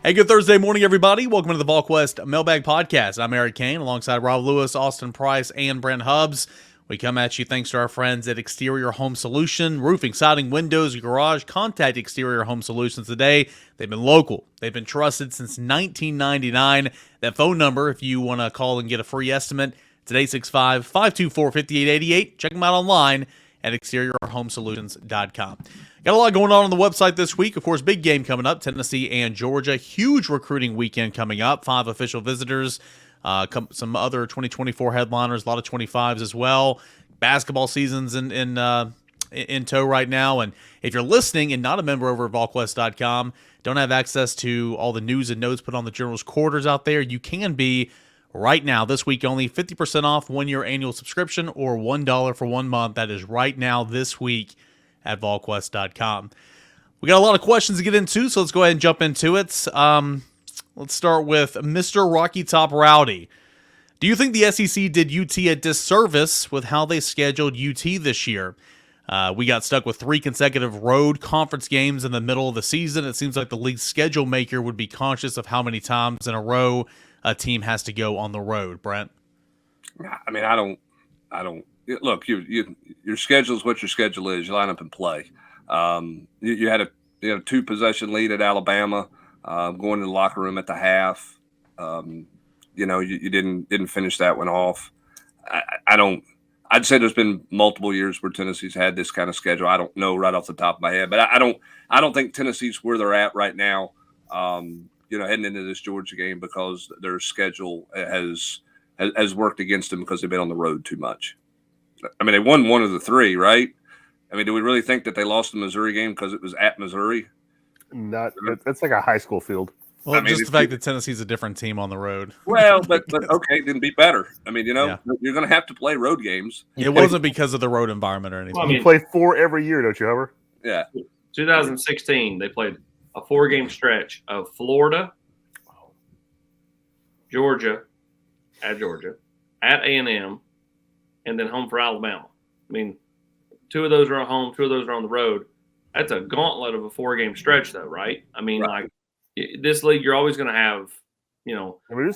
Hey, good Thursday morning, everybody. Welcome to the Volquest Mailbag Podcast. I'm Eric Kane, alongside Rob Lewis, Austin Price, and Brent Hubbs. We come at you thanks to our friends at Exterior Home Solution, roofing, siding, windows, garage. Contact Exterior Home Solutions today. They've been local. They've been trusted since 1999. That phone number, if you want to call and get a free estimate, it's 865-524-5888. Check them out online at exteriorhomesolutions.com. Got a lot going on the website this week. Of course, big game coming up, Tennessee and Georgia. Huge recruiting weekend coming up. 5 official visitors, some other 2024 headliners, a lot of 25s as well. Basketball season's in tow right now. And if you're listening and not a member over at Volquest.com, don't have access to all the news and notes put on the Journal's quarters out there, you can be right now, this week only, 50% off 1-year annual subscription or $1 for 1 month. That is right now this week at Volquest.com. We got a lot of questions to get into, so let's go ahead and jump into it. Let's start with Mr. Rocky Top Rowdy. Do you think the SEC did UT a disservice with how they scheduled UT this year? We got stuck with 3 consecutive road conference games in the middle of the season. It seems like the league's schedule maker would be conscious of how many times in a row a team has to go on the road. Brent? I mean, I don't look, your schedule is what your schedule is. You line up and play. You had a 2-possession lead at Alabama, going to the locker room at the half. You didn't finish that one off. I'd say there's been multiple years where Tennessee's had this kind of schedule. I don't know right off the top of my head, but I don't think Tennessee's where they're at right now. Heading into this Georgia game, because their schedule has worked against them because they've been on the road too much. I mean, they won 1 of the 3, right? I mean, do we really think that they lost the Missouri game because it was at Missouri? That's like a high school field. Well, just the fact that Tennessee's a different team on the road. Well, but okay, then be better. I mean, you're going to have to play road games. It wasn't because of the road environment or anything. Well, you play 4 every year, don't you, Hubbard? Yeah. 2016, they played a 4-game stretch of Florida, Georgia, at A&M, and then home for Alabama. I mean, 2 of those are at home, 2 of those are on the road. That's a gauntlet of a 4-game stretch, though, right? I mean, right. Like this league, you're always going to have, I mean,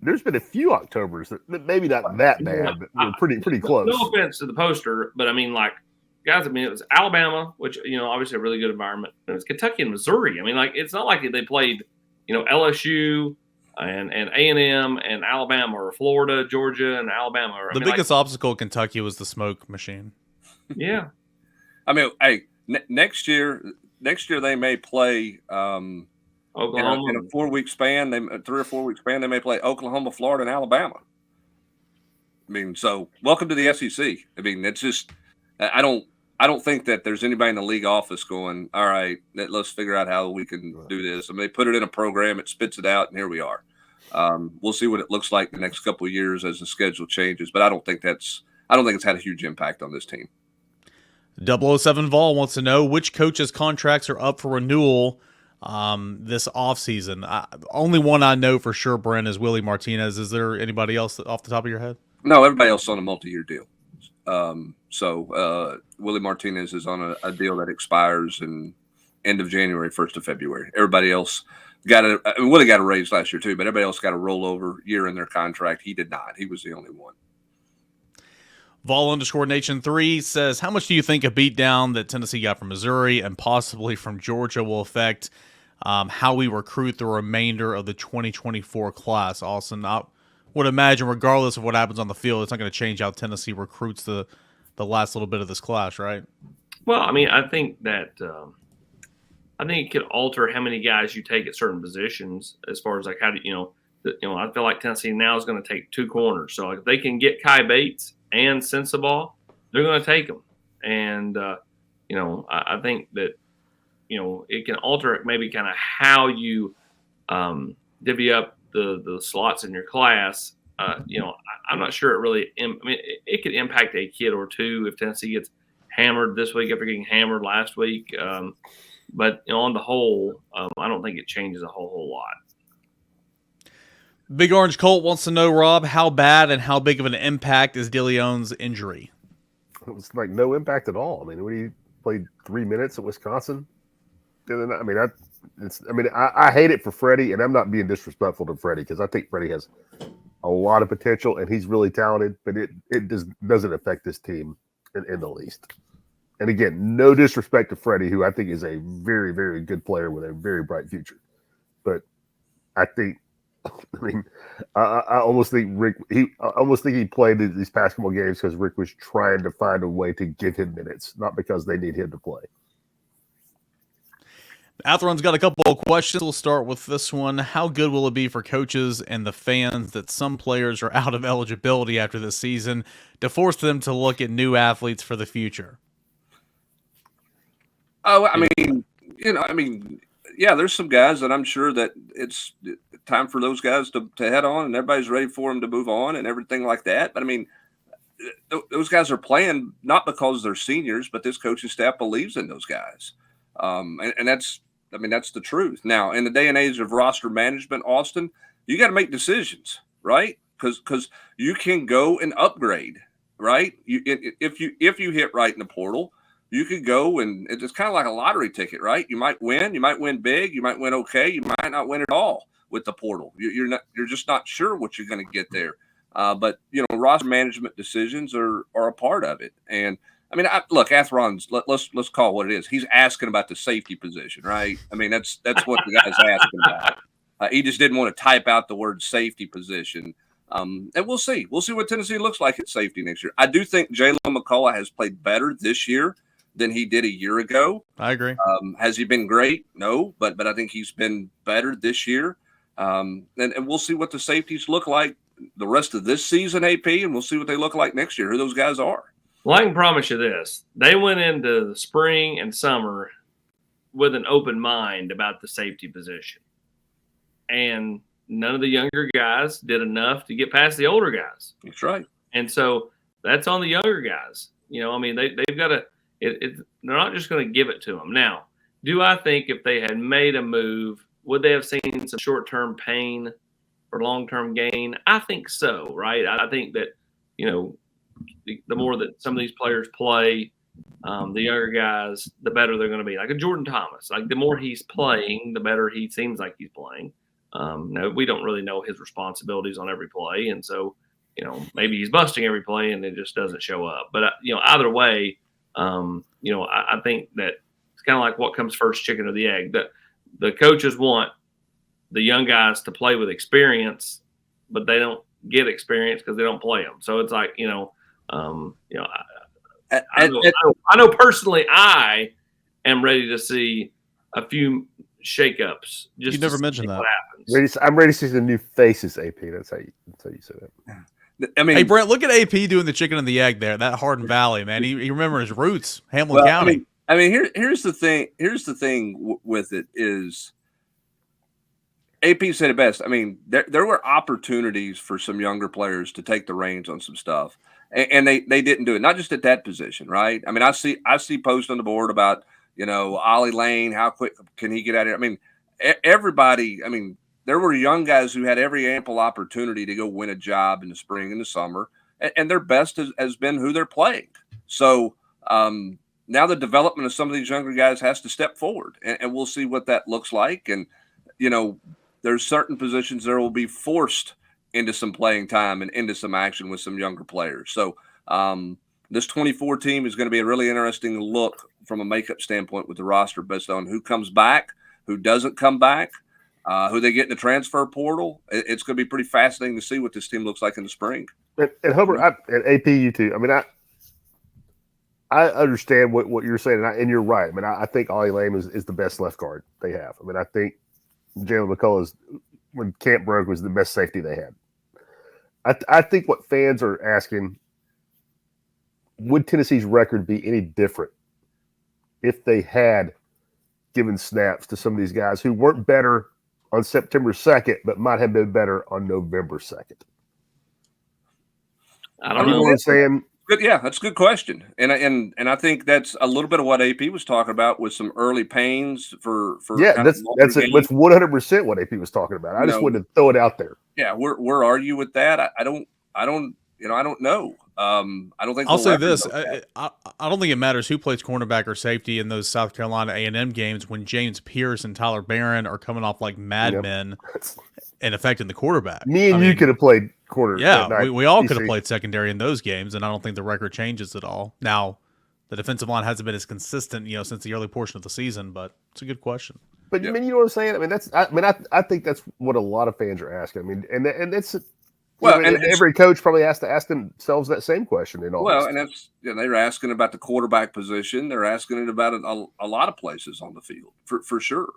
there's been a few Octobers that maybe not that bad, but pretty close. No offense to the poster, but I mean, like, guys, I mean, it was Alabama, which, obviously a really good environment. It was Kentucky and Missouri. I mean, like, it's not like they played, LSU and A&M and Alabama, or Florida, Georgia, and Alabama. The biggest obstacle in Kentucky was the smoke machine. Yeah. I mean, hey, next year they may play Oklahoma in a 4-week span. 3 or 4 week span. They may play Oklahoma, Florida, and Alabama. I mean, so welcome to the SEC. I mean, it's just I don't think that there's anybody in the league office going, all right, let's figure out how we can do this. I mean, they put it in a program, it spits it out, and here we are. We'll see what it looks like the next couple of years as the schedule changes, but I don't think it's had a huge impact on this team. 007 Vol wants to know which coaches' contracts are up for renewal this offseason. Only one I know for sure, Brent, is Willie Martinez. Is there anybody else off the top of your head? No, everybody else is on a multi-year deal. So Willie Martinez is on a deal that expires in end of January, 1st of February. Everybody else Willie got a raise last year too, but everybody else got a rollover year in their contract. He did not. He was the only one. Vol_Nation3 says, how much do you think a beatdown that Tennessee got from Missouri and possibly from Georgia will affect how we recruit the remainder of the 2024 class? Austin, I would imagine regardless of what happens on the field, it's not going to change how Tennessee recruits the last little bit of this class, right? Well, I mean, I think that I think it could alter how many guys you take at certain positions as far as like how do I feel like Tennessee now is going to take 2 corners. So if they can get Kai Bates and Sensabaugh, they're going to take them. And I think that it can alter maybe kind of how you divvy up the slots in your class. I'm not sure it really. It could impact a kid or 2 if Tennessee gets hammered this week after getting hammered last week. But on the whole, I don't think it changes a whole lot. Big Orange Colt wants to know, Rob, how bad and how big of an impact is Dillons' injury? It was like no impact at all. I mean, when he played 3 minutes at Wisconsin, I mean, I mean, I hate it for Freddie, and I'm not being disrespectful to Freddie because I think Freddie has a lot of potential and he's really talented, but it doesn't affect this team in the least. And again, no disrespect to Freddie, who I think is a very, very good player with a very bright future. But I think, I almost think he played these past couple games because Rick was trying to find a way to give him minutes, not because they need him to play. Atheron's got a couple of questions. We'll start with this one. How good will it be for coaches and the fans that some players are out of eligibility after this season to force them to look at new athletes for the future? Oh, yeah, there's some guys that I'm sure that it's time for those guys to head on, and everybody's ready for them to move on and everything like that. But, those guys are playing not because they're seniors, but this coaching staff believes in those guys. And that's the truth. Now, in the day and age of roster management, Austin, you got to make decisions, right? Because you can go and upgrade, right? If you hit right in the portal, you could go and it's kind of like a lottery ticket, right? You might win big, you might win okay, you might not win at all with the portal. You're just not sure what you're going to get there. But roster management decisions are a part of it. And look, Atheron's, let's call it what it is. He's asking about the safety position, right? That's what the guy's asking about. He just didn't want to type out the word safety position. And we'll see. We'll see what Tennessee looks like at safety next year. I do think Jalen McCullough has played better this year than he did a year ago. I agree. Has he been great? No, but I think he's been better this year. And we'll see what the safeties look like the rest of this season, AP, and we'll see what they look like next year, who those guys are. Well, I can promise you this. They went into the spring and summer with an open mind about the safety position. And none of the younger guys did enough to get past the older guys. That's right. And so that's on the younger guys. They've got to they're not just going to give it to them. Now, do I think if they had made a move, would they have seen some short-term pain or long-term gain? I think so, right? I think that, the more that some of these players play, the younger guys, the better they're going to be. Like a Jordan Thomas, like the more he's playing, the better he seems like he's playing. No, we don't really know his responsibilities on every play. And so, maybe he's busting every play and it just doesn't show up. But, either way, I think that it's kind of like what comes first, chicken or the egg. That the coaches want the young guys to play with experience, but they don't get experience because they don't play them. So it's like, I know personally I am ready to see a few shakeups. You never mentioned that. What happens. I'm ready to see some new faces, AP. That's how you say that. Hey, Brent, look at AP doing the chicken and the egg there. That Hardin Valley, man. He remembers his roots, Hamlin County. Here's the thing. Here's the thing with it is AP said it best. There were opportunities for some younger players to take the reins on some stuff, and they didn't do it. Not just at that position, right? I see posts on the board about Ollie Lane. How quick can he get out of here? Everybody. There were young guys who had every ample opportunity to go win a job in the spring and the summer, and their best has been who they're playing. So now the development of some of these younger guys has to step forward, and we'll see what that looks like. And, there's certain positions that will be forced into some playing time and into some action with some younger players. So this 24 team is going to be a really interesting look from a makeup standpoint with the roster based on who comes back, who doesn't come back. Who they get in the transfer portal. It's going to be pretty fascinating to see what this team looks like in the spring. And Hubbard, and AP, you too. I understand what you're saying, and you're right. I think Ollie Lane is the best left guard they have. I think Jalen McCullough, when camp broke, was the best safety they had. I think what fans are asking, would Tennessee's record be any different if they had given snaps to some of these guys who weren't better on September 2nd, but might have been better on November 2nd? I don't know what I'm saying. Good, yeah, that's a good question, and I think that's a little bit of what AP was talking about with some early pains for that's 100% what AP was talking about. I just wanted to throw it out there. Yeah, where are you with that? I don't know. I don't think I'll they'll say ever this: know that. I don't think it matters who plays cornerback or safety in those South Carolina A&M games when James Pierce and Tyler Barron are coming off like madmen and affecting the quarterback. Me and you could have played corner that Yeah, night. we all could have TC. played secondary in those games, and I don't think the record changes at all. Now, the defensive line hasn't been as consistent, since the early portion of the season, but it's a good question. But I mean, you know what I'm saying? I mean, I think that's what a lot of fans are asking. I mean, and it's and every coach probably has to ask themselves that same question in August. Well, and that's they're asking about the quarterback position. They're asking it about a lot of places on the field for sure.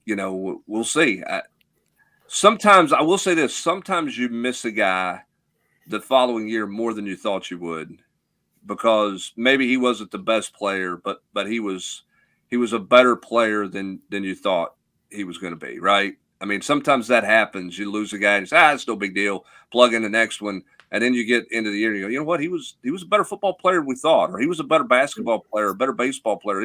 We'll see. Sometimes I will say this: sometimes you miss a guy the following year more than you thought you would, because maybe he wasn't the best player, but he was a better player than you thought he was going to be, right? I mean, sometimes that happens. You lose a guy and you say, it's no big deal. Plug in the next one. And then you get into the year and you go, you know what? He was a better football player than we thought, or he was a better basketball player, a better baseball player.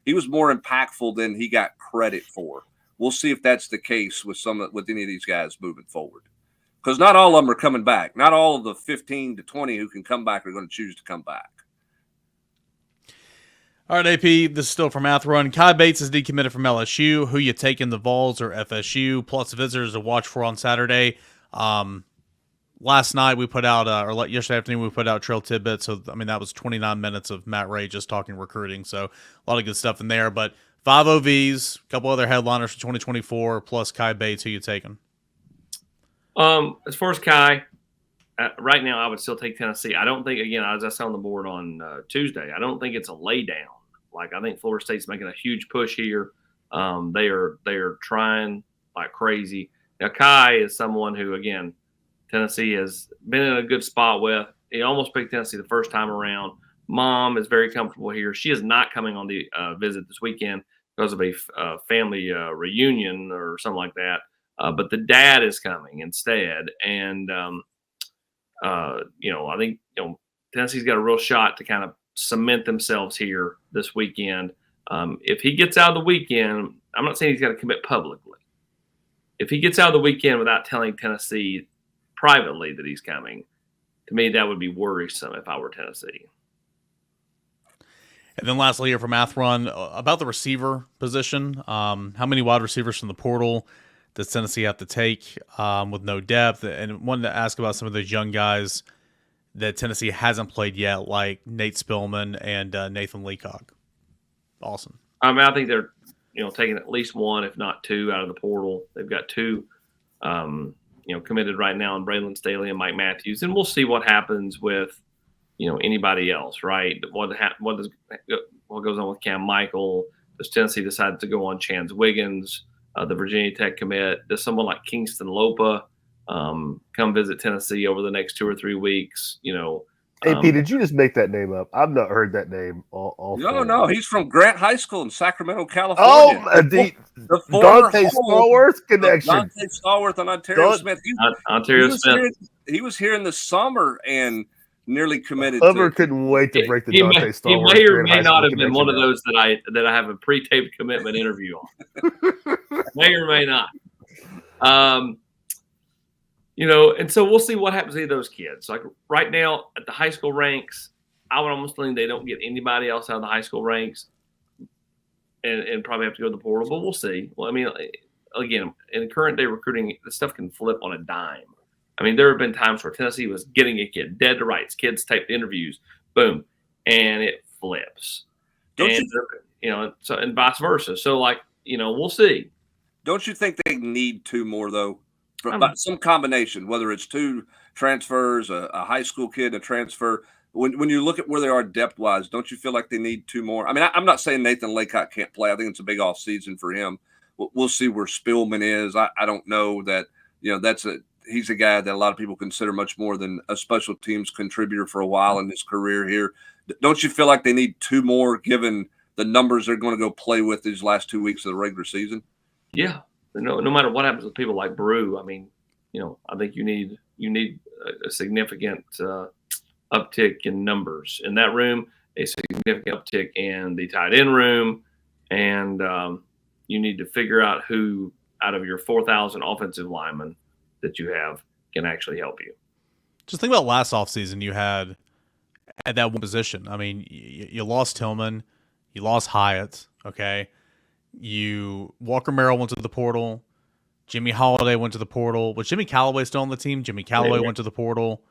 He was more impactful than he got credit for. We'll see if that's the case with any of these guys moving forward. Because not all of them are coming back. Not all of the 15 to 20 who can come back are going to choose to come back. All right, AP, this is still from Math Run. Kai Bates is decommitted from LSU. Who you taking, the Vols or FSU? Plus visitors to watch for on Saturday. Last night we put out, or yesterday afternoon we put out Trail Tidbits. So, I mean, that was 29 minutes of Matt Ray just talking recruiting. So, a lot of good stuff in there. But 5 OVs, a couple other headliners for 2024, plus Kai Bates. Who you taking? As far as Kai, right now I would still take Tennessee. I don't think, again, as I saw on the board on Tuesday, I don't think it's a lay down. Like, I think Florida State's making a huge push here. They are trying like crazy. Now, Kai is someone who, again, Tennessee has been in a good spot with. He almost picked Tennessee the first time around. Mom is very comfortable here. She is not coming on the visit this weekend because of a family reunion or something like that. But the dad is coming instead. And, I think, Tennessee's got a real shot to kind of cement themselves here this weekend. If he gets out of the weekend, I'm not saying he's got to commit publicly. If he gets out of the weekend without telling Tennessee privately that he's coming, to me, that would be worrisome if I were Tennessee. And then lastly here for Math Run, about the receiver position, how many wide receivers from the portal does Tennessee have to take with no depth? And wanted to ask about some of those young guys that Tennessee hasn't played yet, like Nate Spillman and Nathan Leacock. Awesome. I mean, I think they're, taking at least one, if not two, out of the portal. They've got two, committed right now in Braylon Staley and Mike Matthews, and we'll see what happens with, anybody else, right? What goes on with Cam Michael? Does Tennessee decide to go on Chance Wiggins, the Virginia Tech commit? Does someone like Kingston Lopa come visit Tennessee over the next 2 or 3 weeks? AP, did you just make that name up? I've not heard that name all No, he's from Grant High School in Sacramento, California. Oh, the Dante Stallworth connection. Dante Stallworth and Ontario Smith. He was here in the summer and nearly committed. Clever couldn't wait to break the Dante Stallworth. He may or may not have been one of those that I have a pre-taped commitment interview on. May or may not. And so we'll see what happens to those kids. Like right now at the high school ranks, I would almost think they don't get anybody else out of the high school ranks and probably have to go to the portal, but we'll see. Well, I mean, again, in current day recruiting, this stuff can flip on a dime. I mean, there have been times where Tennessee was getting a kid dead to rights, kids taped interviews, boom, and it flips. So and vice versa. So we'll see. Don't you think they need two more though? Some combination, whether it's two transfers, a high school kid, a transfer. When you look at where they are depth-wise, don't you feel like they need two more? I mean, I'm not saying Nathan Leacock can't play. I think it's a big off season for him. We'll see where Spillman is. I don't know that, he's a guy that a lot of people consider much more than a special teams contributor for a while in his career here. Don't you feel like they need two more given the numbers they're going to go play with these last 2 weeks of the regular season? Yeah. No matter what happens with people like Brew, I mean, I think you need a significant uptick in numbers in that room, a significant uptick in the tight end room, and you need to figure out who out of your 4,000 offensive linemen that you have can actually help you. Just think about last offseason you had at that one position. I mean, you lost Tillman, you lost Hyatt, okay? Walker Merrill went to the portal. Jimmy Holiday went to the portal. Was Jimmy Callaway still on the team? Jimmy Callaway went to the portal.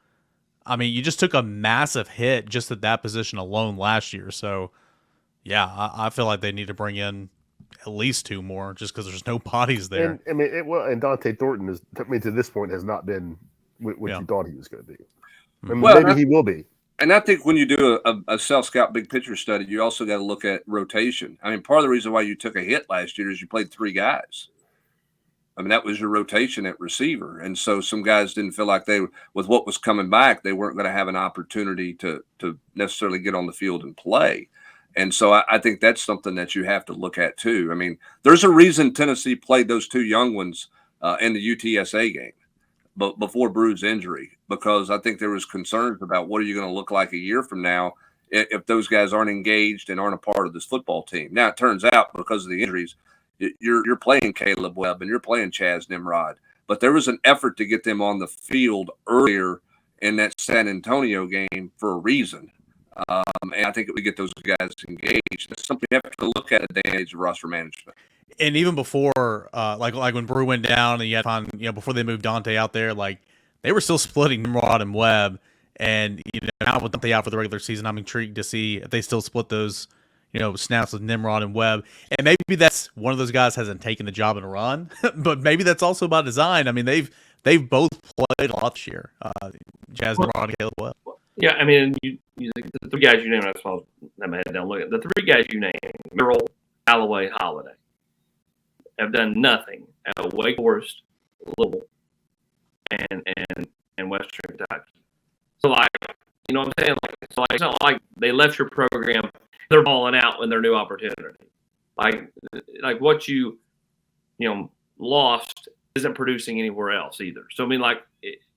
I mean, you just took a massive hit just at that position alone last year. So, yeah, I feel like they need to bring in at least 2 more just because there's no bodies there. And and Dante Thornton to this point has not been what you thought he was going to be. And maybe he will be. And I think when you do a self-scout big picture study, you also got to look at rotation. I mean, part of the reason why you took a hit last year is you played 3 guys. I mean, that was your rotation at receiver. And so some guys didn't feel like with what was coming back, they weren't going to have an opportunity to necessarily get on the field and play. And so I think that's something that you have to look at too. I mean, there's a reason Tennessee played those 2 young ones in the UTSA game, but before Brew's injury, because I think there was concerns about what are you going to look like a year from now if those guys aren't engaged and aren't a part of this football team. Now, it turns out because of the injuries, you're playing Caleb Webb and you're playing Chaz Nimrod, but there was an effort to get them on the field earlier in that San Antonio game for a reason. And I think if we get those guys engaged, that's something you have to look at the day and age of roster management. And even before, like when Brew went down, and you had to find, before they moved Dante out there, like they were still splitting Nimrod and Webb. And now with Dante out for the regular season, I'm intrigued to see if they still split those, snaps with Nimrod and Webb. And maybe that's one of those guys hasn't taken the job and run, but maybe that's also by design. I mean, they've both played a lot this year. Chaz Nimrod and Caleb Webb. Yeah, I mean, the 3 guys you named, I suppose, let me head down look at the 3 guys you named, Merrill, Callaway, Holiday, have done nothing at Wake Forest, Louisville, and Western Kentucky. So, like, you know what I'm saying? It's not like they left your program, they're balling out when their new opportunity. Like what you lost isn't producing anywhere else either. So, I mean, like,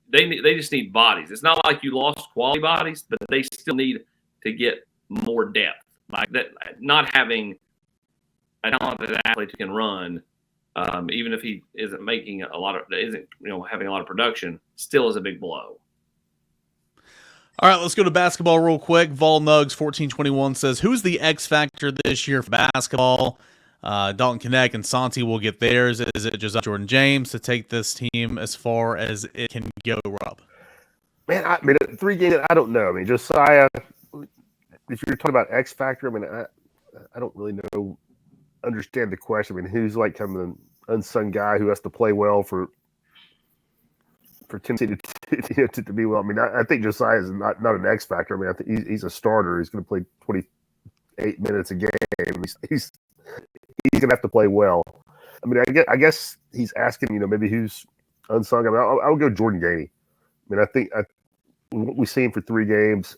they just need bodies. It's not like you lost quality bodies, but they still need to get more depth. Like that, not having a talented athlete who can run, even if he isn't making having a lot of production, still is a big blow. All right, let's go to basketball real quick. Vol Nugs 1421 says, who's the X factor this year for basketball? Dalton Knecht and Santi will get theirs. Is it just Jordan James to take this team as far as it can go, Rob? Man, I mean, 3 games, I don't know. I mean, Josiah, if you're talking about X factor, I mean, I don't really understand the question. I mean, who's like kind of an unsung guy who has to play well for Tennessee to be well? I mean, I think Josiah is not an X factor. I mean, I think he's a starter. He's going to play 28 minutes a game. He's going to have to play well. I mean, I guess he's asking, maybe who's unsung. I mean, I'll go Jordan Gainey. I mean, I think what we've seen for 3 games,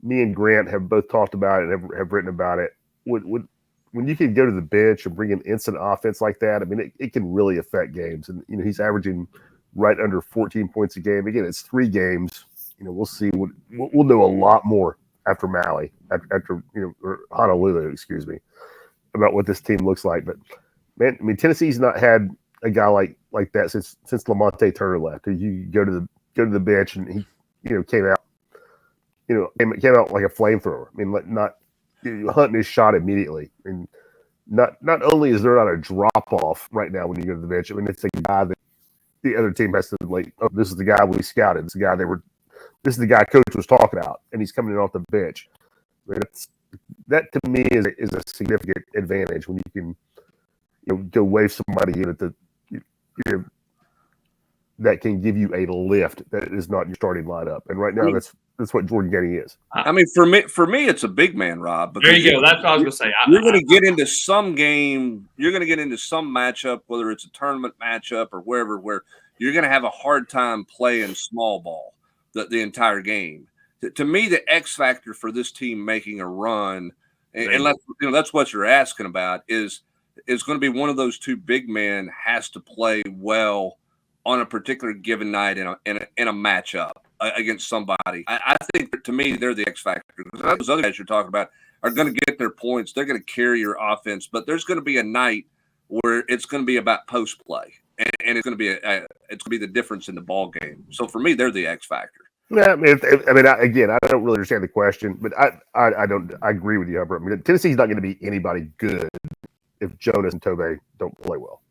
me and Grant have both talked about it and have written about it. When you can go to the bench and bring an instant offense like that, I mean, it can really affect games. And, he's averaging right under 14 points a game. Again, it's 3 games. We'll see. We'll know a lot more after Maui, after or Honolulu, excuse me, about what this team looks like. But man, I mean, Tennessee's not had a guy like that since Lamonte Turner left. You go to the bench and he came out like a flamethrower. I mean, not hunting his shot immediately. I mean, not only is there not a drop off right now when you go to the bench. I mean, it's a guy that the other team has to this is the guy we scouted. This is the guy coach was talking about, and he's coming in off the bench. I mean, that to me is a significant advantage when you can go wave somebody in that can give you a lift that is not your starting lineup. And right now that's what Jordan Gainey is. I mean, for me, it's a big man, Rob. There you go. That's what I was going to say. You're going to get into some game. You're going to get into some matchup, whether it's a tournament matchup or wherever, where you're going to have a hard time playing small ball the entire game. To me, the X factor for this team making a run, and that's what you're asking about, is going to be one of those 2 big men has to play well on a particular given night in a matchup against somebody. I think that, to me, they're the X factor. Those other guys you're talking about are going to get their points. They're going to carry your offense, but there's going to be a night where it's going to be about post play, and it's going to be the difference in the ball game. So for me, they're the X factor. Yeah, again, I don't really understand the question, but I don't. I agree with you, Hubbard. I mean, Tennessee's not going to be anybody good if Jonas and Tobey don't play well.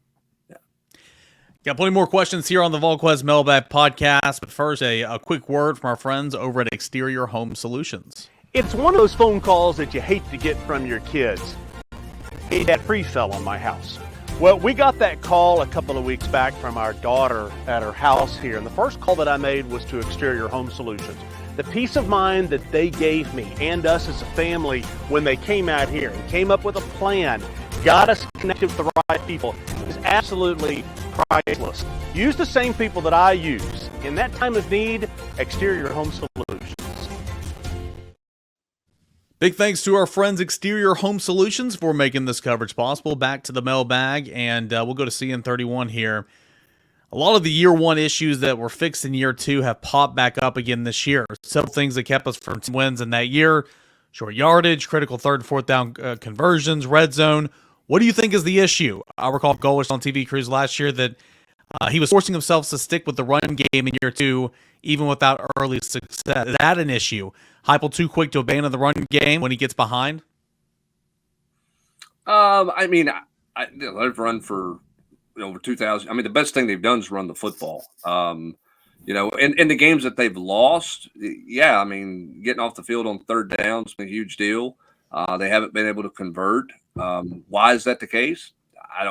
Got plenty more questions here on the Volquest Mailbag podcast, but first, a quick word from our friends over at Exterior Home Solutions. It's one of those phone calls that you hate to get from your kids. Hey, that tree fell on my house. Well, we got that call a couple of weeks back from our daughter at her house here, and the first call that I made was to Exterior Home Solutions. The peace of mind that they gave me and us as a family when they came out here and came up with a plan, got us connected with the right people, is absolutely priceless. Use the same people that I use. In that time of need, Exterior Home Solutions. Big thanks to our friends Exterior Home Solutions for making this coverage possible. Back to the mailbag, and we'll go to CN31 here. A lot of the year one issues that were fixed in year two have popped back up again this year. Several things that kept us from wins in that year: short yardage, critical third and fourth down conversions, red zone. What do you think is the issue? I recall Goalish on TV Crews last year that he was forcing himself to stick with the run game in year two, even without early success. Is that an issue? Heupel too quick to abandon the run game when he gets behind? They've run for over 2,000. I mean, the best thing they've done is run the football. In the games that they've lost, yeah, I mean, getting off the field on third down has been a huge deal. They haven't been able to convert. Why is that the case?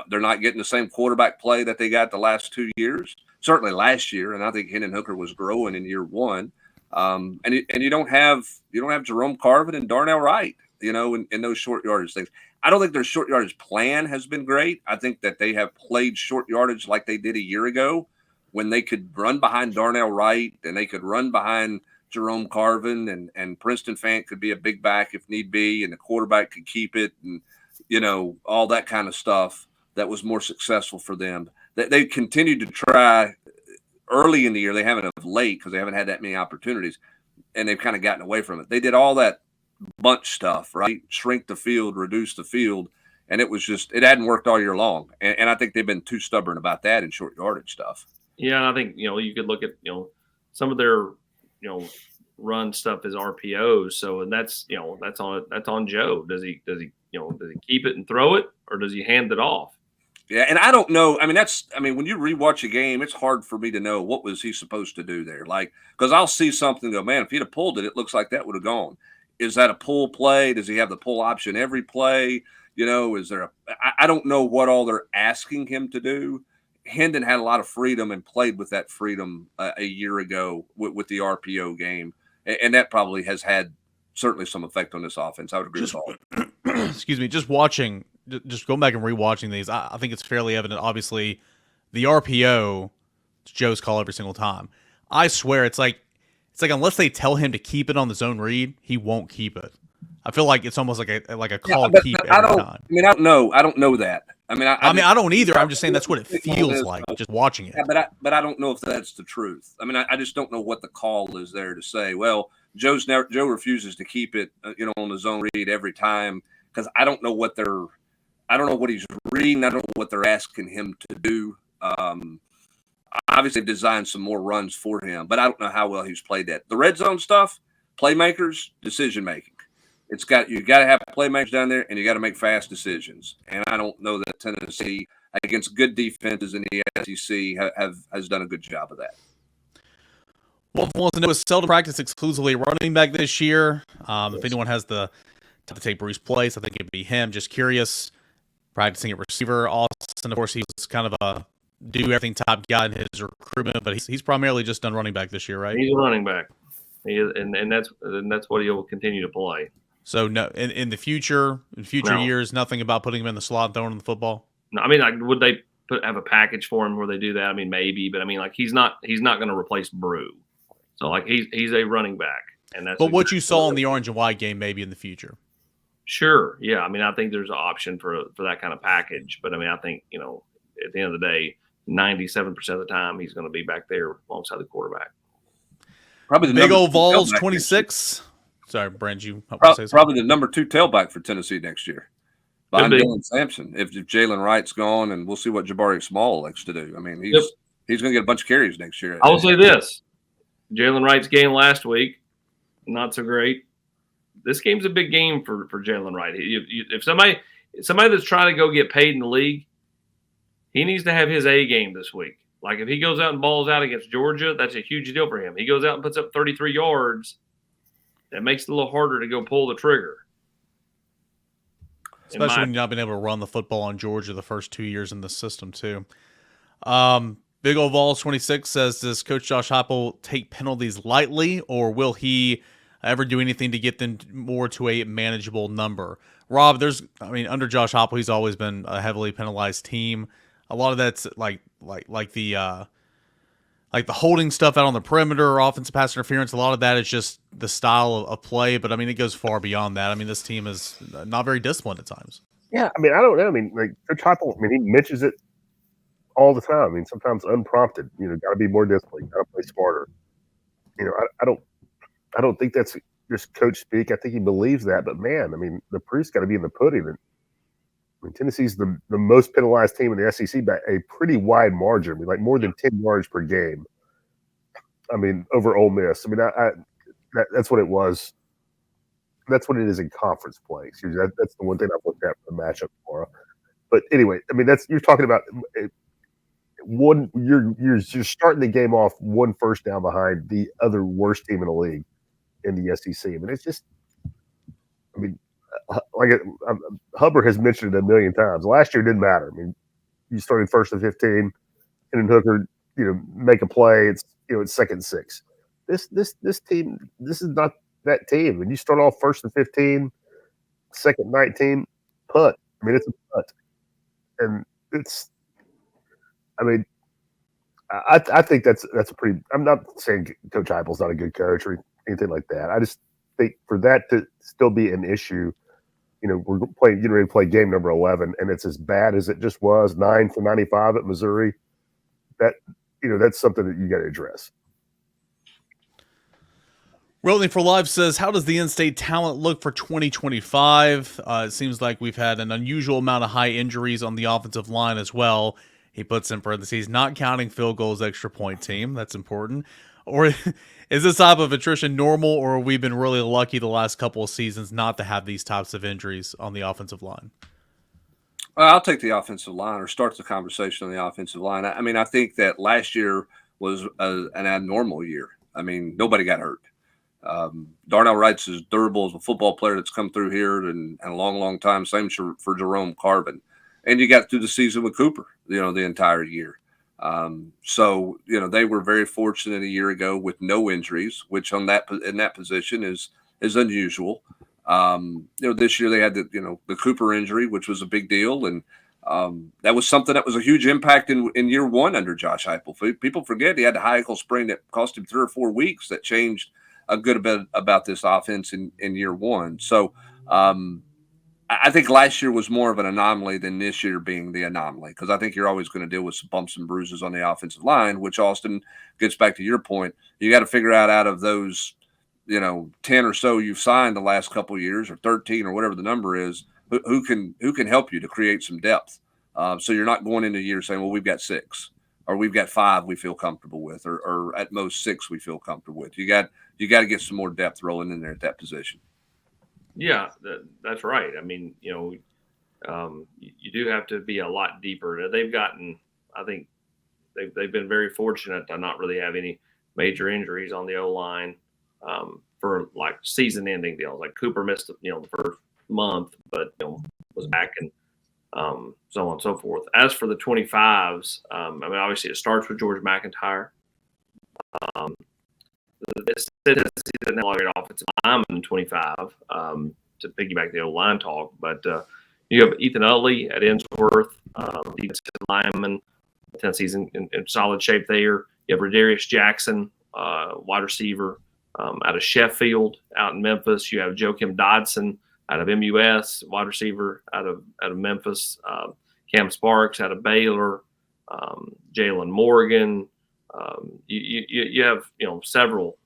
They're not getting the same quarterback play that they got the last 2 years. Certainly last year, and I think Hendon Hooker was growing in year one. And you don't have Jerome Carvin and Darnell Wright, in those short yardage things. I don't think their short yardage plan has been great. I think that they have played short yardage like they did a year ago, when they could run behind Darnell Wright and they could run behind Jerome Carvin, and Princeton Fant could be a big back if need be, and the quarterback could keep it, and all that kind of stuff. That was more successful for them. They continued to try early in the year. They haven't of late because they haven't had that many opportunities, and they've kind of gotten away from it. They did all that bunch stuff, right? Shrink the field, reduce the field, and it hadn't worked all year long. And I think they've been too stubborn about that in short yardage stuff. Yeah, I think you could look at some of their run stuff is RPOs, so that's on Joe. Does he keep it and throw it, or does he hand it off? Yeah, and I don't know. I mean, when you rewatch a game, it's hard for me to know what was he supposed to do there. Like, because I'll see something and go, man, if he'd have pulled it, it looks like that would have gone. Is that a pull play? Does he have the pull option every play? Is there I don't know what all they're asking him to do. Hendon had a lot of freedom and played with that freedom a year ago with the RPO game, and that probably has had certainly some effect on this offense. I would agree with all. Excuse me, just going back and rewatching these, I think it's fairly evident. Obviously, the RPO, it's Joe's call every single time. I swear, it's like unless they tell him to keep it on the zone read, he won't keep it. I feel like it's almost like a call keep every time. I mean, I don't know. I don't know that. I don't either. I'm just saying that's what it feels like just watching it. Yeah, but I don't know if that's the truth. I mean, I just don't know what the call is there to say. Well, Joe refuses to keep it, on the zone read every time, because I don't know what he's reading. I don't know what they're asking him to do. Obviously, they've designed some more runs for him, but I don't know how well he's played that. The red zone stuff, playmakers, decision making. You got to have playmakers down there, and you got to make fast decisions. And I don't know that Tennessee, against good defenses in the SEC, has done a good job of that. Well, wants to know, is seldom practice exclusively running back this year? Yes. If anyone has the time to take Bruce place, I think it'd be him. Just curious. Practicing at receiver. Austin, of course, he was kind of a do-everything type guy in his recruitment, but he's primarily just done running back this year, right? He's a running back. He is, and that's what he'll continue to play. So no, in the future, years, nothing about putting him in the slot and throwing him the football. No, I mean, would they have a package for him where they do that? I mean, maybe, but I mean, he's not going to replace Brew. So he's a running back, and that's. But what you saw in the orange and white game, maybe in the future. Sure, yeah. I mean, I think there's an option for that kind of package, but I mean, I think at the end of the day, 97% of the time he's going to be back there alongside the quarterback. Probably the big old Vols 26. Sorry, Brent, probably the number 2 tailback for Tennessee next year, behind Dillon Sampson. If Jalen Wright's gone, and we'll see what Jabari Small likes to do. I mean, he's going to get a bunch of carries next year. I will say this: Jalen Wright's game last week, not so great. This game's a big game for Jalen Wright. If somebody that's trying to go get paid in the league, he needs to have his A game this week. Like if he goes out and balls out against Georgia, that's a huge deal for him. He goes out and puts up 33 yards. That makes it a little harder to go pull the trigger. Especially when you've not been able to run the football on Georgia the first 2 years in the system, too. Big Ol' Vols 26 says, does Coach Josh Heupel take penalties lightly, or will he ever do anything to get them more to a manageable number? Rob, under Josh Heupel, he's always been a heavily penalized team. A lot of that's like the holding stuff out on the perimeter or offensive pass interference. A lot of that is just the style of play, but it goes far beyond that. This team is not very disciplined at times. Yeah, I don't know. Coach Heupel, he mentions it all the time. Sometimes unprompted. Got to be more disciplined. Got to play smarter. I don't think that's just coach speak. I think he believes that. But man, the proof's got to be in the pudding. And Tennessee's the most penalized team in the SEC by a pretty wide margin. More than 10 yards per game. Over Ole Miss. That's what it was. That's what it is in conference play. Excuse me. That's the one thing I've looked at for the matchup tomorrow. But anyway, you're talking about one. You're starting the game off one first down behind the other worst team in the league in the SEC. It's just. Hubbard has mentioned it a million times. Last year didn't matter. You started first and 15, and then Hooker, make a play. It's second and 6. This team, this is not that team. When you start off first and 15, second 19, punt. It's a punt, and it's. I think that's a pretty. I'm not saying Coach Heupel's not a good coach or anything like that. I just think for that to still be an issue. We're getting ready to play game number 11, and it's as bad as it just was, 9 for 95 at Missouri. That's something that you got to address. Rolling for Life says, how does the in-state talent look for 2025? It seems like we've had an unusual amount of high injuries on the offensive line as well. He puts in parentheses, not counting field goals, extra point team. That's important. Or is this type of attrition normal, or have we been really lucky the last couple of seasons not to have these types of injuries on the offensive line? Well, I'll take the offensive line, or start the conversation on the offensive line. I think that last year was an abnormal year. Nobody got hurt. Darnell Wright's as durable as a football player that's come through here in a long, long time. Same for Jerome Carvin. And you got through the season with Cooper, the entire year. So they were very fortunate a year ago with no injuries, which in that position is unusual. This year they had the Cooper injury, which was a big deal, and that was something that was a huge impact in year one under Josh Heupel. People forget he had the high ankle sprain that cost him 3 or 4 weeks that changed a good bit about this offense in year one. So I think last year was more of an anomaly than this year being the anomaly, because I think you're always going to deal with some bumps and bruises on the offensive line, which, Austin, gets back to your point. You got to figure out of those, 10 or so you've signed the last couple of years, or 13 or whatever the number is, who can help you to create some depth. So you're not going into a year saying, well, we've got 6 or we've got 5 we feel comfortable with, or at most 6 we feel comfortable with. You got to get some more depth rolling in there at that position. Yeah, that's right. You do have to be a lot deeper. They've gotten, I think, they've been very fortunate to not really have any major injuries on the O-line for like season-ending deals. Like Cooper missed, the first month, but was back, and so on and so forth. As for the 25s, obviously it starts with George McIntyre. This doesn't have a lot of offensive linemen in 25 to piggyback the old line talk, but you have Ethan Utley at Ensworth, defensive lineman. Tennessee's in solid shape there. You have Rodarius Jackson, wide receiver out of Sheffield, out in Memphis. You have Joakim Dodson out of MUS, wide receiver out of Memphis. Cam Sparks out of Baylor. Jalen Morgan. You have several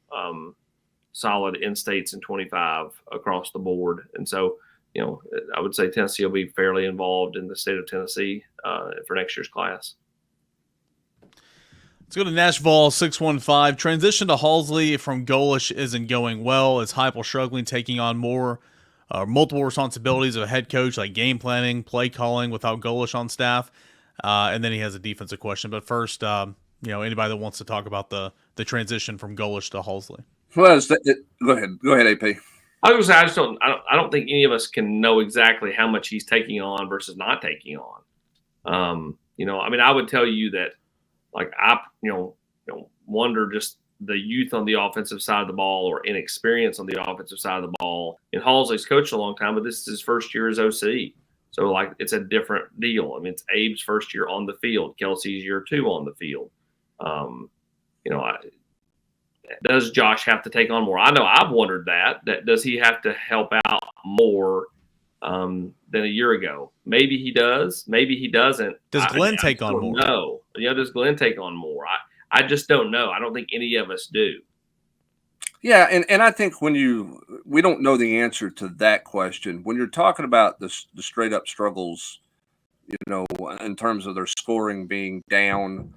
solid in-states in 25 across the board, and so I would say Tennessee will be fairly involved in the state of Tennessee for next year's class. Let's go to Nashville 615. Transition to Halsley from Golish isn't going well. Is Heupel struggling taking on multiple responsibilities of a head coach, like game planning, play calling, without Golish on staff? And then he has a defensive question. But first, anybody that wants to talk about the transition from Golish to Halsley. Well, go ahead, AP. I was gonna say, I don't think any of us can know exactly how much he's taking on versus not taking on. I would tell you that, like, I wonder just the youth on the offensive side of the ball, or inexperience on the offensive side of the ball. And Halsley's coached a long time, but this is his first year as OC. So, like, it's a different deal. I mean, it's Abe's first year on the field. Kelsey's year 2 on the field. Does Josh have to take on more? I know I've wondered that does he have to help out more than a year ago? Maybe he does. Maybe he doesn't. Does Glenn take on more? No. Does Glenn take on more? I just don't know. I don't think any of us do. Yeah, and I think we don't know the answer to that question. When you're talking about the straight up struggles, in terms of their scoring being down,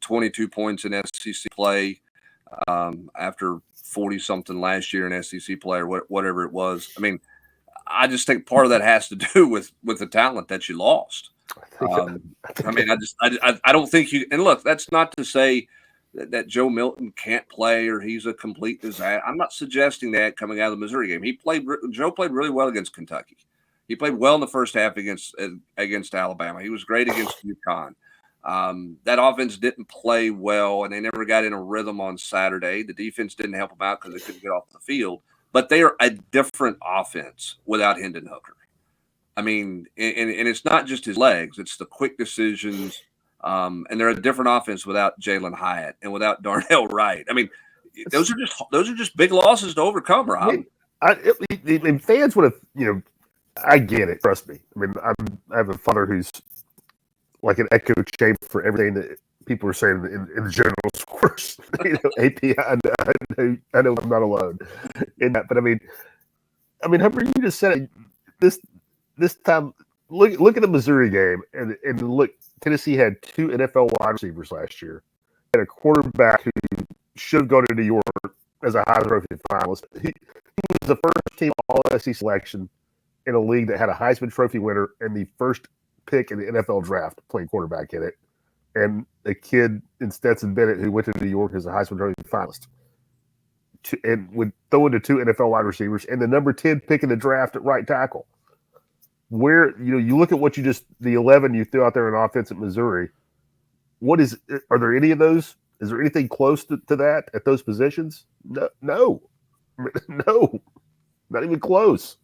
22 points in SEC play after 40 something last year in SEC play, or whatever it was. I mean, I just think part of that has to do with the talent that you lost. I don't think you. And look, that's not to say that Joe Milton can't play or he's a complete disaster. I'm not suggesting that coming out of the Missouri game. Joe played really well against Kentucky. He played well in the first half against Alabama. He was great against UConn. That offense didn't play well, and they never got in a rhythm on Saturday. The defense didn't help them out because they couldn't get off the field. But they are a different offense without Hendon Hooker. I mean, and it's not just his legs; it's the quick decisions. And they're a different offense without Jalen Hyatt and without Darnell Wright. I mean, those are just big losses to overcome, Rob. I mean, fans would have, I get it. Trust me. I mean, I have a father who's like an echo chamber for everything that people are saying in the general discourse. AP, I know I'm not alone in that. But I mean, Humber, you just said it. This time, look at the Missouri game and look. Tennessee had 2 NFL wide receivers last year, and a quarterback who should have gone to New York as a Heisman Trophy finalist. He was the first team All-SEC selection in a league that had a Heisman Trophy winner and the first pick in the NFL draft playing quarterback in it, and a kid in Stetson Bennett who went to New York as a Heisman Trophy finalist, and would throw into 2 NFL wide receivers and the number 10 pick in the draft at right tackle. Where you look at what the 11 you threw out there in offense at Missouri. Are there any of those? Is there anything close to that at those positions? No, not even close.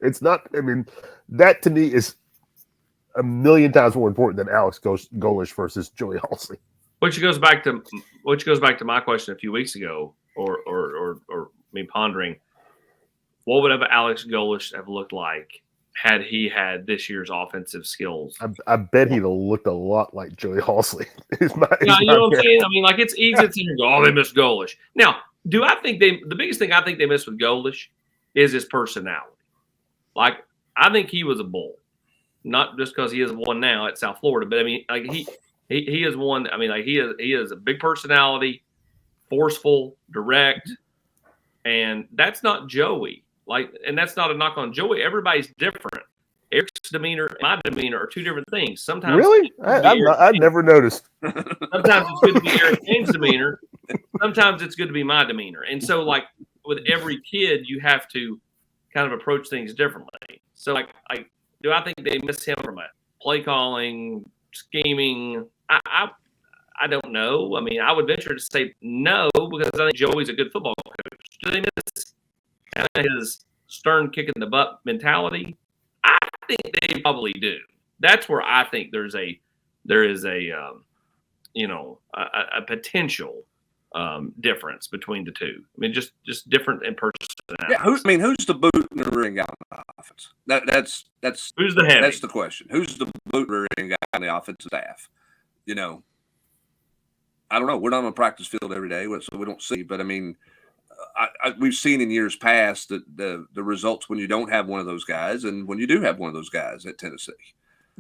It's not. I mean, that to me is a million times more important than Alex Golish versus Joey Halsley. Which goes back to my question a few weeks ago, or me pondering, what would Alex Golish have looked like had he had this year's offensive skills? I bet he'd have looked a lot like Joey Halsley. You know what I'm saying? I mean, like, it's easy to say, oh, they missed Golish. Now, do I think the biggest thing I think they missed with Golish is his personality. Like, I think he was a bull, not just because he is one now at South Florida, but I mean, like, he is one. I mean, like, he is a big personality, forceful, direct, and that's not Joey. Like, and that's not a knock on Joey. Everybody's different. Eric's demeanor and my demeanor are 2 different things. Sometimes really, I've never noticed. Sometimes it's good to be Eric James' demeanor. Sometimes it's good to be my demeanor. And so, like, with every kid, you have to kind of approach things differently. So, like, do I think they miss him from a play calling, scheming? I don't know. I mean, I would venture to say no, because I think Joey's a good football coach. Do they miss his stern kick in the butt mentality? I think they probably do. That's where I think there is a potential difference between the two. I mean, just different in personality. Yeah, who's the boot in the ring guy on the offense? That's who's the heavy? That's the question. Who's the boot in the ring guy on the offensive staff? I don't know. We're not on a practice field every day, so we don't see. But I mean, we've seen in years past that the results when you don't have one of those guys and when you do have one of those guys at Tennessee.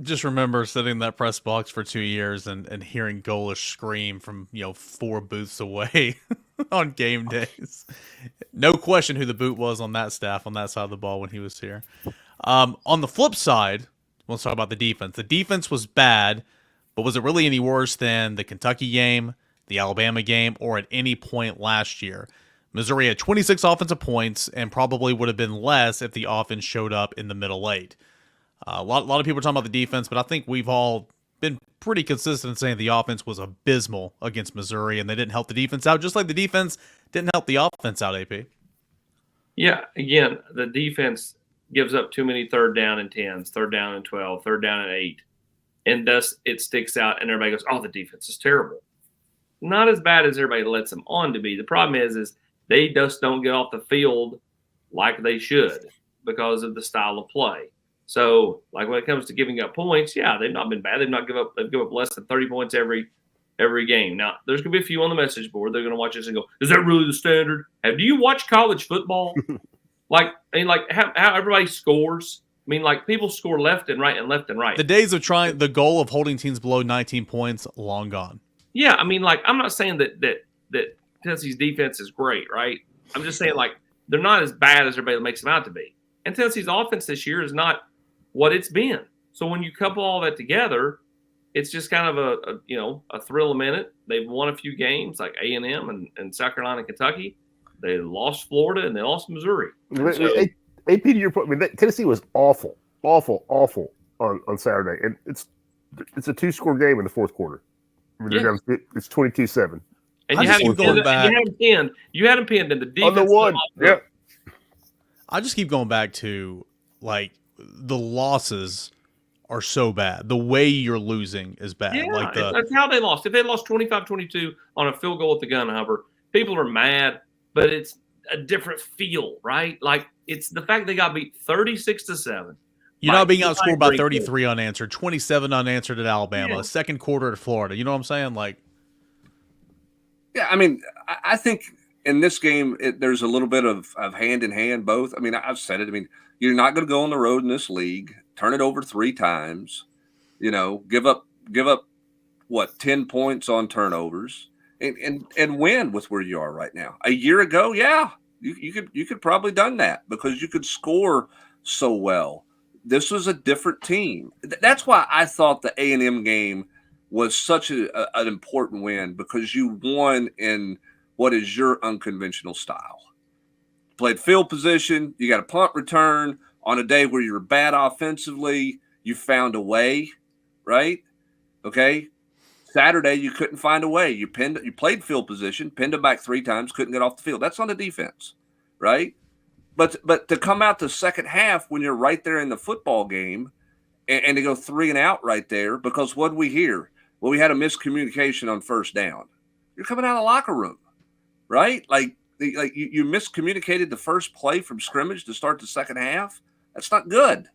Just remember sitting in that press box for 2 years and hearing Golish scream from 4 booths away on game days. No question who the boot was on that staff on that side of the ball when he was here. On the flip side, let's talk about the defense. The defense was bad, but was it really any worse than the Kentucky game, the Alabama game, or at any point last year? Missouri had 26 offensive points and probably would have been less if the offense showed up in the middle eight. A lot of people are talking about the defense, but I think we've all been pretty consistent in saying the offense was abysmal against Missouri, and they didn't help the defense out, just like the defense didn't help the offense out, AP. Yeah, again, the defense gives up too many 3rd down and 10s, 3rd down and 12, 3rd down and 8, and thus it sticks out, and everybody goes, oh, the defense is terrible. Not as bad as everybody lets them on to be. The problem is they just don't get off the field like they should because of the style of play. So, like when it comes to giving up points, yeah, they've not been bad. They've given up less than 30 points every game. Now, there's going to be a few on the message board. They're going to watch this and go, "Is that really the standard? Do you watch college football? How everybody scores? I mean, like people score left and right and left and right. The days of the goal of holding teams below 19 points, long gone. Yeah, I mean, like I'm not saying that Tennessee's defense is great, right? I'm just saying like they're not as bad as everybody makes them out to be. And Tennessee's offense this year is not what it's been. So when you couple all that together, it's just kind of a thrill a minute. They've won a few games like A&M and South Carolina and Kentucky. They lost Florida and they lost Missouri. AP, to your point, I mean, Tennessee was awful on Saturday, and it's a 2-score game in the fourth quarter. I mean, it's 22-7. And you had them pinned in the defense. On the one, yeah. I just keep going back to like the losses are so bad. The way you're losing is bad. Yeah, that's how they lost. If they lost 25-22 on a field goal at the gun hopper, people are mad, but it's a different feel, right? Like it's the fact they got beat 36-7. You're not being outscored by 33 unanswered, 27 unanswered at Alabama, second quarter at Florida. You know what I'm saying? Like, yeah, I mean, I think in this game, there's a little bit of hand in hand both. I mean, I've said it. I mean, you're not going to go on the road in this league, turn it over 3 times, give up what 10 points on turnovers and win with where you are right now. A year ago, yeah, you could probably done that because you could score so well. This was a different team. That's why I thought the A&M game was such an important win because you won in what is your unconventional style. Played field position. You got a punt return on a day where you're bad offensively. You found a way, right? Okay. Saturday, you couldn't find a way. You played field position, pinned them back 3 times, couldn't get off the field. That's on the defense, right? But to come out the second half when you're right there in the football game and to go 3 and out right there, because what did we hear? Well, we had a miscommunication on first down. You're coming out of the locker room, right? Like you miscommunicated the first play from scrimmage to start the second half. That's not good,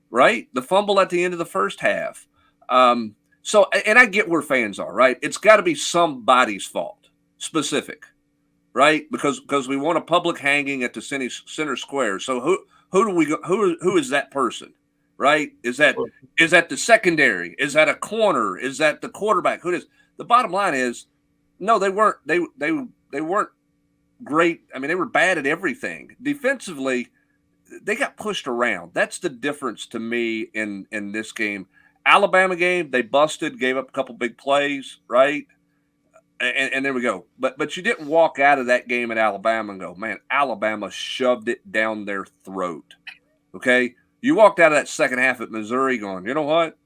right? The fumble at the end of the first half. So, and I get where fans are, right? It's got to be somebody's fault, specific, right? Because we want a public hanging at the center square. So who is that person, right? Is that the secondary? Is that a corner? Is that the quarterback? Who it is? The bottom line is, no, they weren't. They weren't great. I mean, they were bad at everything. Defensively, they got pushed around. That's the difference to me in this game. Alabama game, they busted, gave up a couple big plays, right? And there we go. But you didn't walk out of that game at Alabama and go, man, Alabama shoved it down their throat. Okay? You walked out of that second half at Missouri going, you know what?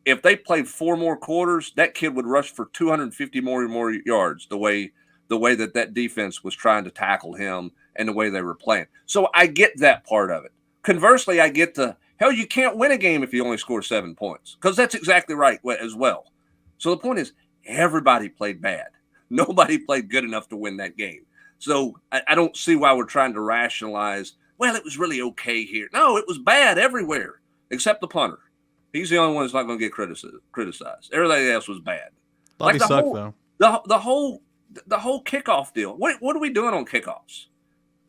If they played 4 more quarters, that kid would rush for 250 more yards the way that defense was trying to tackle him and the way they were playing. So I get that part of it. Conversely, I get hell, you can't win a game if you only score 7 points, because that's exactly right as well. So the point is, everybody played bad. Nobody played good enough to win that game. So I don't see why we're trying to rationalize, well, it was really okay here. No, it was bad everywhere except the punter. He's the only one that's not going to get criticized. Everybody else was bad. Thought he sucked, though. The whole kickoff deal. What are we doing on kickoffs?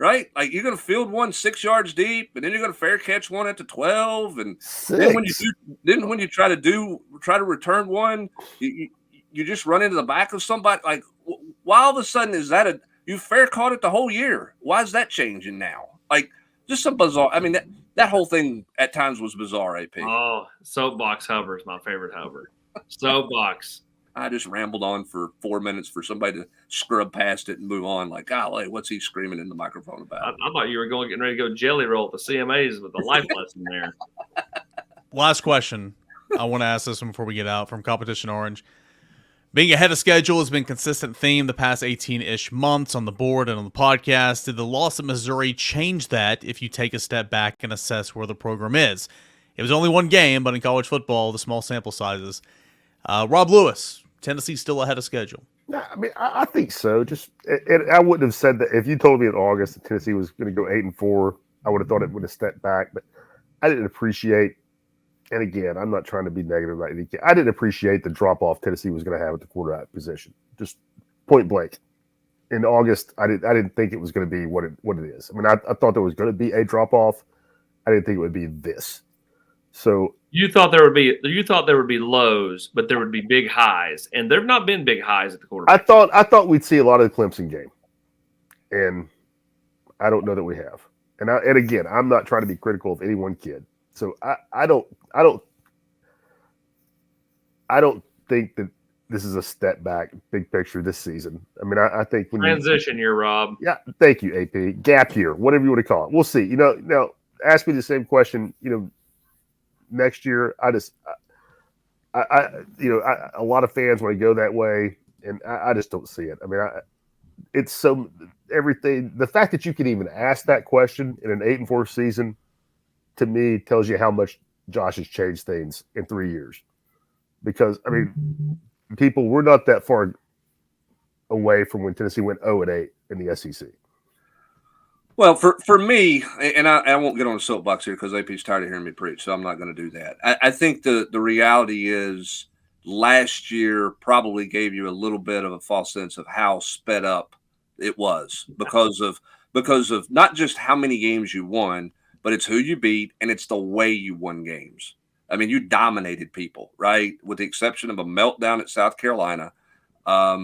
right? Like you're going to field one 6 yards deep, and then you're going to fair catch one at the 12, and then when you try to return one, you just run into the back of somebody. Like, why all of a sudden is that you fair caught it the whole year? Why is that changing now? Like, just some bizarre. I mean, that whole thing at times was bizarre. AP. Oh, soapbox hover is my favorite hover. Soapbox. I just rambled on for 4 minutes for somebody to scrub past it and move on. Like, golly, what's he screaming in the microphone about? I thought you were getting ready to go jelly roll at the CMAs with a life lesson there. Last question. I want to ask this one before we get out from Competition Orange. Being ahead of schedule has been a consistent theme the past 18-ish months on the board and on the podcast. Did the loss of Missouri change that if you take a step back and assess where the program is? It was only one game, but in college football, the small sample sizes. Rob Lewis, Tennessee still ahead of schedule. Yeah, I mean, I think so. I wouldn't have said that if you told me in August that Tennessee was going to go 8-4. I would have thought it would have stepped back, but I didn't appreciate. And again, I'm not trying to be negative. I didn't appreciate the drop off Tennessee was going to have at the quarterback position. Just point blank. In August, I didn't think it was going to be what it is. I mean, I thought there was going to be a drop off. I didn't think it would be this. So you thought there would be lows, but there would be big highs, and there have not been big highs at the quarterback. I thought we'd see a lot of the Clemson game, and I don't know that we have. And again, I'm not trying to be critical of any one kid. So I don't think that this is a step back, big picture this season. I mean, I think when transition year, Rob. Yeah, thank you, AP. Gap year, whatever you want to call it. We'll see. Now ask me the same question. Next year, a lot of fans want to go that way, and I just don't see it. I mean, it's so everything. The fact that you can even ask that question in an 8-4 season, to me, tells you how much Josh has changed things in 3 years. Because I mean, people, we're not that far away from when Tennessee went 0-8 in the SEC. Well, for me, and I won't get on a soapbox here because AP's tired of hearing me preach, so I'm not going to do that. I think the reality is last year probably gave you a little bit of a false sense of how sped up it was because of not just how many games you won, but it's who you beat and it's the way you won games. I mean, you dominated people, right? With the exception of a meltdown at South Carolina. I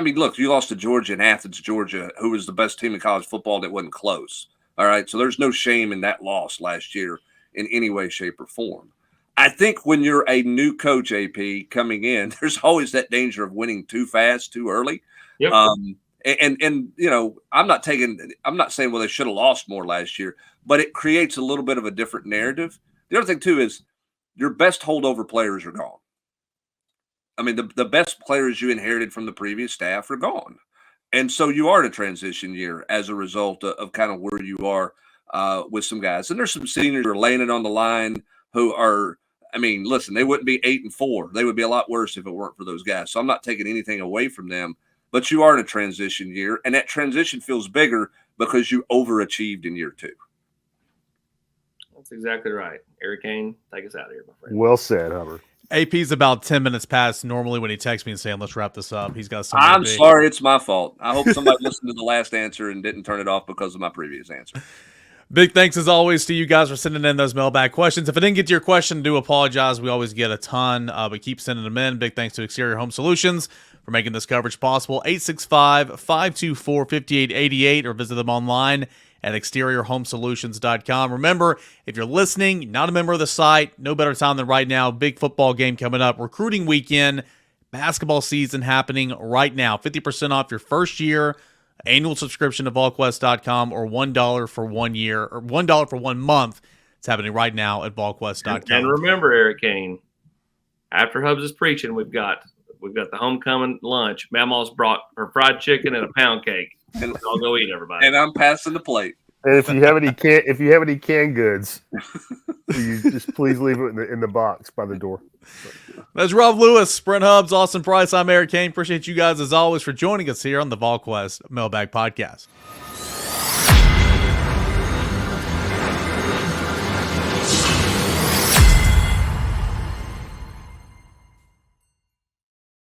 mean, look, you lost to Georgia in Athens, Georgia, who was the best team in college football that wasn't close. All right. So there's no shame in that loss last year in any way, shape, or form. I think when you're a new coach, AP, coming in, there's always that danger of winning too fast, too early. Yep. I'm not saying, well, they should have lost more last year, but it creates a little bit of a different narrative. The other thing, too, is your best holdover players are gone. I mean, the best players you inherited from the previous staff are gone. And so you are in a transition year as a result of kind of where you are with some guys. And there's some seniors who are laying it on the line who are, I mean, listen, they wouldn't be 8-4. They would be a lot worse if it weren't for those guys. So I'm not taking anything away from them, but you are in a transition year. And that transition feels bigger because you overachieved in year 2. That's exactly right. Eric Kane, take us out of here, my friend. Well said, Hubbard. AP's about 10 minutes past normally when he texts me and saying, let's wrap this up. He's got something. I'm sorry. It's my fault. I hope somebody listened to the last answer and didn't turn it off because of my previous answer. Big thanks, as always, to you guys for sending in those mailbag questions. If I didn't get to your question, do apologize. We always get a ton, but keep sending them in. Big thanks to Exterior Home Solutions for making this coverage possible. 865-524-5888 or visit them online at exteriorhomesolutions.com. Remember, if you're listening, not a member of the site, no better time than right now. Big football game coming up. Recruiting weekend, basketball season happening right now. 50% off your first year annual subscription to Volquest.com or $1 for 1 year or $1 for 1 month. It's happening right now at Volquest.com. And remember, Eric Kane, after Hubs is preaching, we've got the homecoming lunch. Mama's brought her fried chicken and a pound cake. And I'll go eat, everybody. And I'm passing the plate. And if you have any canned goods, you just please leave it in the box by the door. That's Rob Lewis, Brent Hubbs, Austin Price. I'm Eric Kane. Appreciate you guys as always for joining us here on the Volquest Mailbag Podcast.